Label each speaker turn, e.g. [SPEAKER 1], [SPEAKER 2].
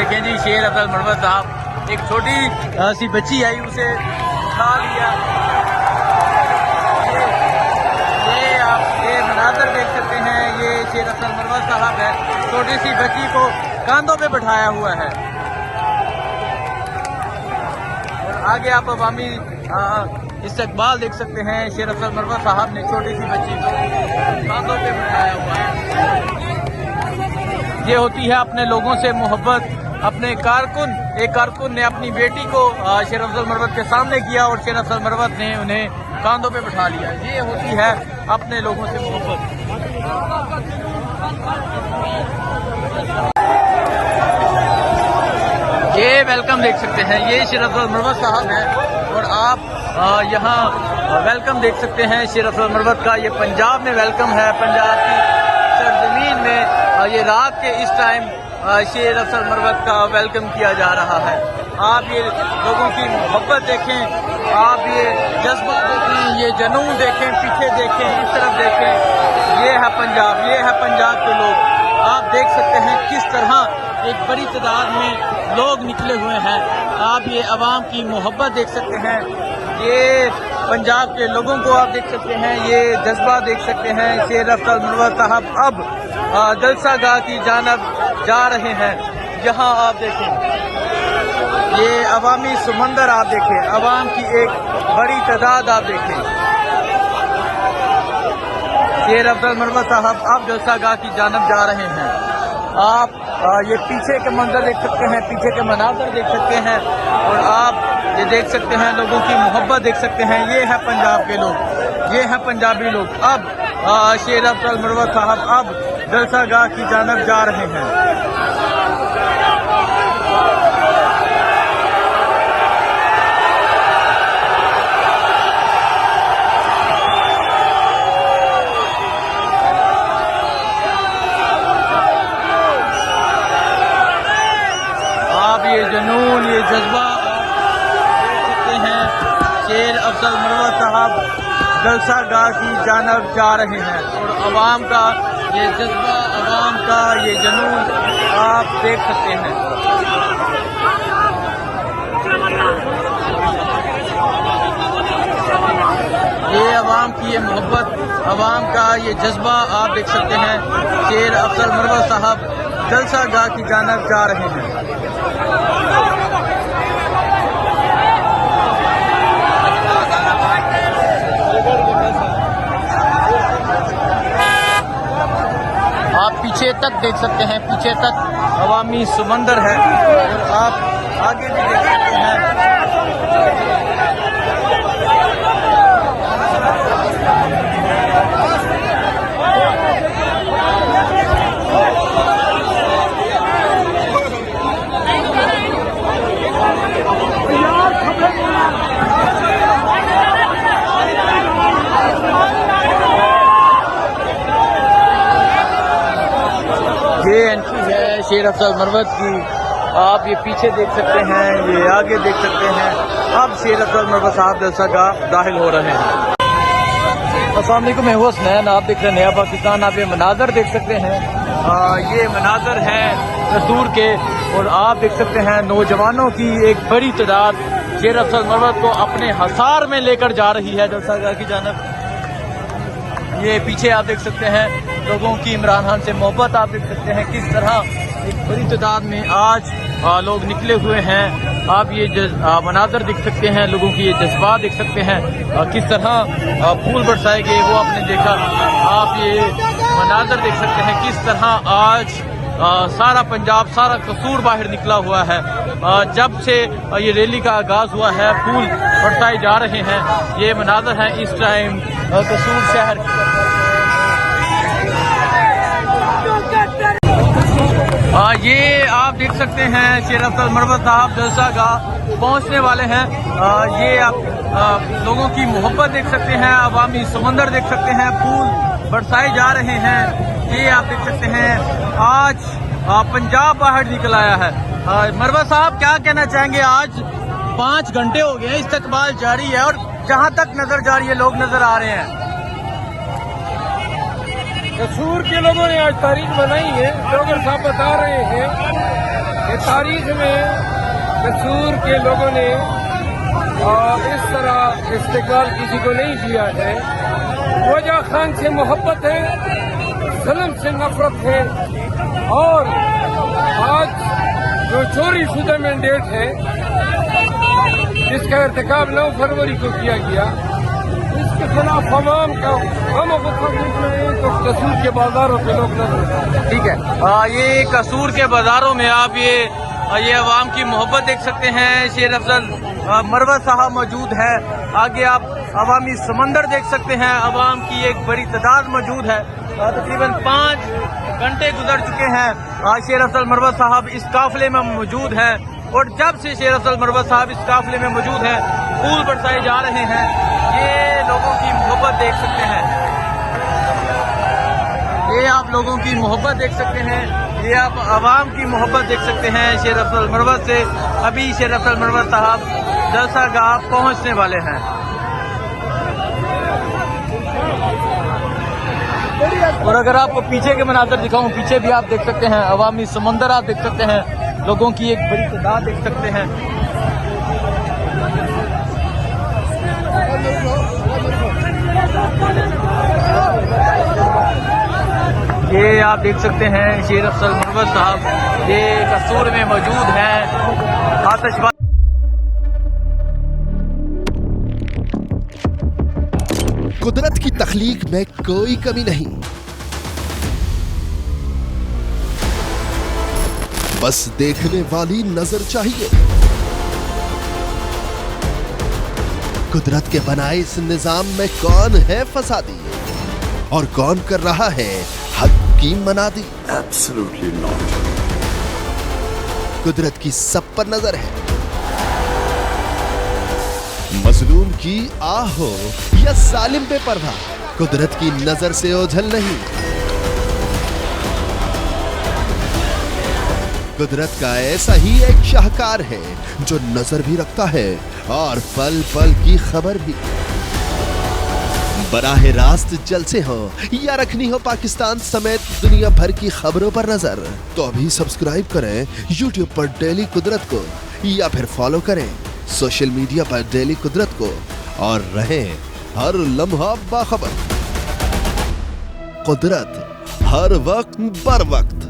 [SPEAKER 1] देखें जी, शेर अफजल मरवत साहब, एक छोटी सी बच्ची आई, उसे उठा लिया। ये आप ये मनाजर देख सकते हैं, ये शेर अफजल मरवत साहब है, छोटी सी बच्ची को कांधों पे बैठाया हुआ है। और आगे आप अवामी इस्तकबाल देख सकते हैं, शेर अफजल मरवत साहब ने छोटी सी बच्ची को कांधों पे बैठाया हुआ है। ये होती है अपने लोगों से मोहब्बत। अपने एक कारकुन ने अपनी बेटी को शेर अफजल मरवत के सामने किया और शेर अफजल मरवत ने उन्हें कांधों पे बैठा लिया। ये होती है अपने लोगों से मोहब्बत। ये वेलकम देख सकते हैं, ये शेर अफजल मरवत साहब हैं और आप यहाँ वेलकम देख सकते हैं शेर अफजल मरवत का। ये पंजाब में वेलकम है, पंजाब की सरजमीन में ये रात के इस टाइम शेर अफजल मरवत का वेलकम किया जा रहा है। आप ये लोगों की मोहब्बत देखें, आप ये जज्बा देखें, ये जुनून देखें, पीछे देखें, इस तरफ देखें। ये है पंजाब, ये है पंजाब के लोग। आप देख सकते हैं किस तरह एक बड़ी तादाद में लोग निकले हुए हैं। आप ये अवाम की मोहब्बत देख सकते हैं, ये पंजाब के लोगों को आप देख सकते हैं, ये जज्बा देख सकते हैं। शेर अफजल मरवत साहब अब जलसा गाह की जानब जा रहे हैं। यहाँ आप देखें, ये अवामी समंदर आप देखें, अवाम की एक बड़ी तादाद आप देखें। शेर अफजल मरवत साहब अब जलसा गाह की जानब जा रहे हैं। आप ये पीछे के मंजर देख सकते हैं, पीछे के मनाजर देख सकते हैं और आप ये देख सकते हैं, लोगों की मोहब्बत देख सकते हैं। ये है पंजाब के लोग, ये है पंजाबी लोग। अब शेर अफजल मरवत साहब अब जलसा गाह की जानब जा रहे हैं। आप ये जुनून, ये जज्बा देख सकते हैं। शेर अफजल मरवत साहब जलसा गाह की जानब जा रहे हैं और अवाम का ये जज्बा, अवाम का ये जुनून आप देख सकते हैं। ये अवाम की ये मोहब्बत, अवाम का ये जज्बा आप देख सकते हैं। शेर अफजल मरवत साहब जलसा गाह की जानब जा रहे हैं। आप पीछे तक देख सकते हैं, पीछे तक अवामी समंदर है और आप आगे भी देख सकते हैं। ये एंट्री है शेर अफजल मरवत की। आप ये पीछे देख सकते हैं, ये आगे देख सकते हैं। अब शेर अफजल मरवत साहब जलसा गाह दाखिल हो रहे हैं। अस्सलाम वालेकुम, मैं हूं हसनैन, आप देख रहे हैं नया पाकिस्तान। आप ये मनाजर देख सकते हैं, ये मनाजर है दूर के और आप देख सकते हैं नौजवानों की एक बड़ी तादाद शेर अफजल मरवत को अपने हसार में लेकर जा रही है जलसा गाह की जानब। ये पीछे आप देख सकते हैं लोगों की इमरान खान से मोहब्बत आप देख सकते हैं, किस तरह एक बड़ी तादाद में आज लोग निकले हुए हैं। आप ये मनाजर देख सकते हैं, लोगों की ये जज्बा देख सकते हैं, किस तरह फूल बरसाए गए वो आपने देखा। आप ये मनाजर देख सकते हैं, किस तरह आज सारा पंजाब, सारा कसूर बाहर निकला हुआ है। जब से ये रैली का आगाज हुआ है, फूल बरसाए जा रहे हैं। ये मनाजर है इस टाइम कसूर शहर। ये आप देख सकते हैं शेर अफजल मरवत साहब जलसा गाह पहुंचने वाले हैं। ये आप लोगों की मोहब्बत देख सकते हैं, अवामी समंदर देख सकते हैं, फूल बरसाए जा रहे हैं। ये आप देख सकते हैं आज पंजाब बाहर निकल आया है। मरवत साहब क्या कहना चाहेंगे? आज 5 घंटे हो गए, इस्तकबाल जारी है और जहां तक नजर जा रही है लोग नजर आ रहे हैं।
[SPEAKER 2] कसूर के लोगों ने आज तारीख बनाई है, डॉक्टर साहब बता रहे हैं कि तारीख में कसूर के लोगों ने इस तरह इस्तेक़लाल किसी को नहीं दिया है। वजह खान से मोहब्बत है, जुल्म से नफरत है, और आज जो चोरी शुदा मैंडेट है जिसका इर्तिकाब 9 फरवरी को किया गया, इसके खिलाफ अवाम का हम तो कसूर के बाजारों पे लोग नजर।
[SPEAKER 1] ठीक है, ये कसूर के बाजारों में आप ये अवाम की मोहब्बत देख सकते हैं। शेर अफजल मरवत साहब मौजूद है। आगे आप अवामी समंदर देख सकते हैं। अवाम की एक बड़ी तादाद मौजूद है। तकरीबन 5 घंटे गुजर चुके हैं। शेर अफजल मरवत साहब इस काफिले में मौजूद है, और जब से शेर अफजल मरवत साहब इस काफिले में मौजूद है, फूल बरसाए जा रहे हैं। ये लोगों की मोहब्बत देख सकते हैं। ये आप लोगों की मोहब्बत देख सकते हैं। ये आप अवाम की मोहब्बत देख सकते हैं। शेर अफजल मरवत से अभी शेर अफजल मरवत साहब जलसागाह पहुंचने वाले हैं। और अगर आपको पीछे के मनाज़र दिखाऊं, पीछे भी आप देख सकते हैं अवामी समंदर आप देख सकते हैं। लोगों की एक बड़ी तादाद देख सकते हैं। ये आप देख सकते हैं शेर अफजल मरवत साहब ये कसूर में मौजूद हैं। आतिशबाजी
[SPEAKER 3] कुदरत की तख्लीक में कोई कमी नहीं, बस देखने वाली नजर चाहिए। कुदरत के बनाए इस निजाम में कौन है फसादी और कौन कर रहा है हक की मनादी?
[SPEAKER 4] Absolutely not.
[SPEAKER 3] कुदरत की सब पर नजर है। मजलूम की आह हो या सालिम पे पर्दा, कुदरत की नजर से ओझल नहीं। कुदरत का ऐसा ही एक शाहकार है जो नजर भी रखता है और पल पल की खबर भी। बराह रास्त जलसे हो या रखनी हो पाकिस्तान समेत दुनिया भर की खबरों पर नजर, तो अभी सब्सक्राइब करें YouTube पर डेली कुदरत को, या फिर फॉलो करें सोशल मीडिया पर डेली कुदरत को, और रहें हर लम्हा बाखबर। कुदरत हर वक्त बर वक्त।